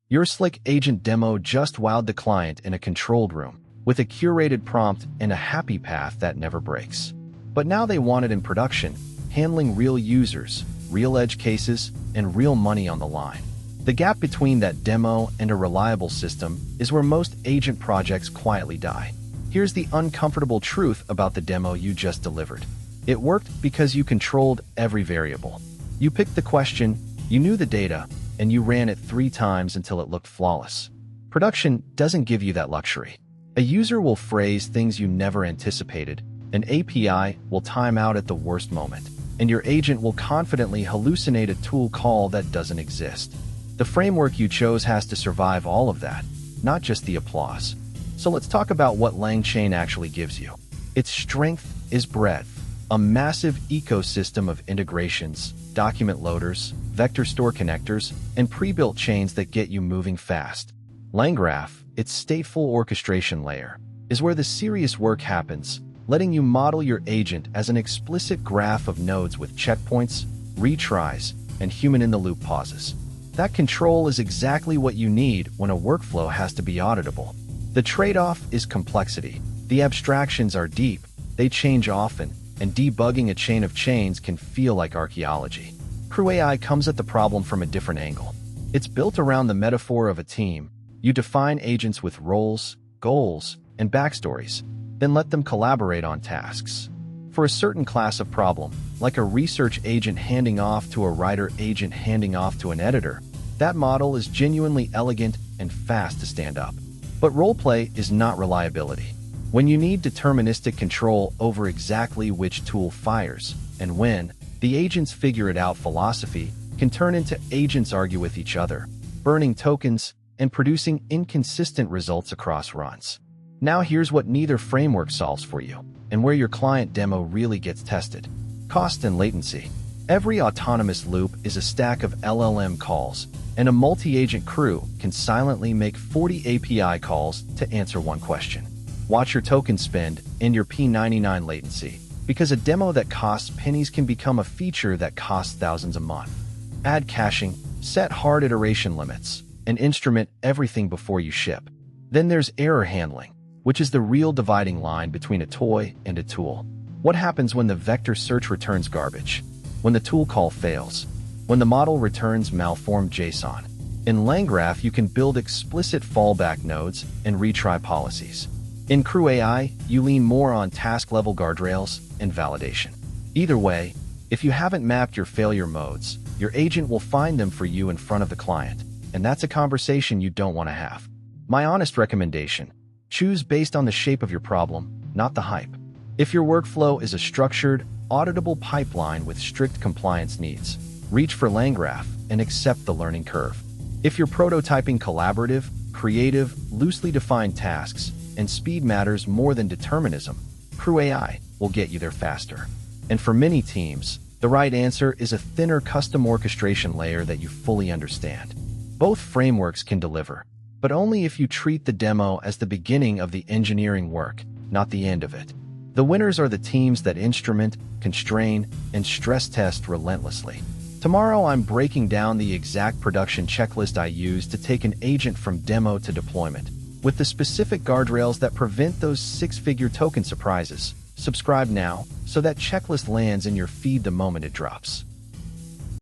Your slick agent demo just wowed the client in a controlled room, with a curated prompt and a happy path that never breaks. But now they want it in production, handling real users, real edge cases, and real money on the line. The gap between that demo and a reliable system is where most agent projects quietly die. Here's the uncomfortable truth about the demo you just delivered. It worked because you controlled every variable. You picked the question, you knew the data, and you ran it 3 times until it looked flawless. Production doesn't give you that luxury. A user will phrase things you never anticipated, an API will time out at the worst moment, and your agent will confidently hallucinate a tool call that doesn't exist. The framework you chose has to survive all of that, not just the applause. So let's talk about what LangChain actually gives you. Its strength is breadth, a massive ecosystem of integrations, document loaders, vector store connectors, and pre-built chains that get you moving fast. LangGraph, its stateful orchestration layer, is where the serious work happens, letting you model your agent as an explicit graph of nodes with checkpoints, retries, and human-in-the-loop pauses. That control is exactly what you need when a workflow has to be auditable. The trade-off is complexity. The abstractions are deep, they change often, and debugging a chain of chains can feel like archaeology. CrewAI comes at the problem from a different angle. It's built around the metaphor of a team. You define agents with roles, goals, and backstories, then let them collaborate on tasks. For a certain class of problem, like a research agent handing off to a writer agent handing off to an editor, that model is genuinely elegant and fast to stand up. But roleplay is not reliability. When you need deterministic control over exactly which tool fires and when, the agents figure it out philosophy can turn into agents argue with each other, burning tokens and producing inconsistent results across runs. Now here's what neither framework solves for you, and where your client demo really gets tested. Cost and latency. Every autonomous loop is a stack of LLM calls, and a multi-agent crew can silently make 40 API calls to answer one question. Watch your token spend and your P99 latency, because a demo that costs pennies can become a feature that costs thousands a month. Add caching, set hard iteration limits, and instrument everything before you ship. Then there's error handling, which is the real dividing line between a toy and a tool. What happens when the vector search returns garbage? When the tool call fails? When the model returns malformed JSON? In LangGraph, you can build explicit fallback nodes and retry policies. In CrewAI, you lean more on task-level guardrails and validation. Either way, if you haven't mapped your failure modes, your agent will find them for you in front of the client, and that's a conversation you don't want to have. My honest recommendation: choose based on the shape of your problem, not the hype. If your workflow is a structured, auditable pipeline with strict compliance needs, reach for LangGraph and accept the learning curve. If you're prototyping collaborative, creative, loosely defined tasks, and speed matters more than determinism, CrewAI will get you there faster. And for many teams, the right answer is a thinner custom orchestration layer that you fully understand. Both frameworks can deliver, but only if you treat the demo as the beginning of the engineering work, not the end of it. The winners are the teams that instrument, constrain, and stress test relentlessly. Tomorrow, I'm breaking down the exact production checklist I use to take an agent from demo to deployment, with the specific guardrails that prevent those 6-figure token surprises. Subscribe now so that checklist lands in your feed the moment it drops.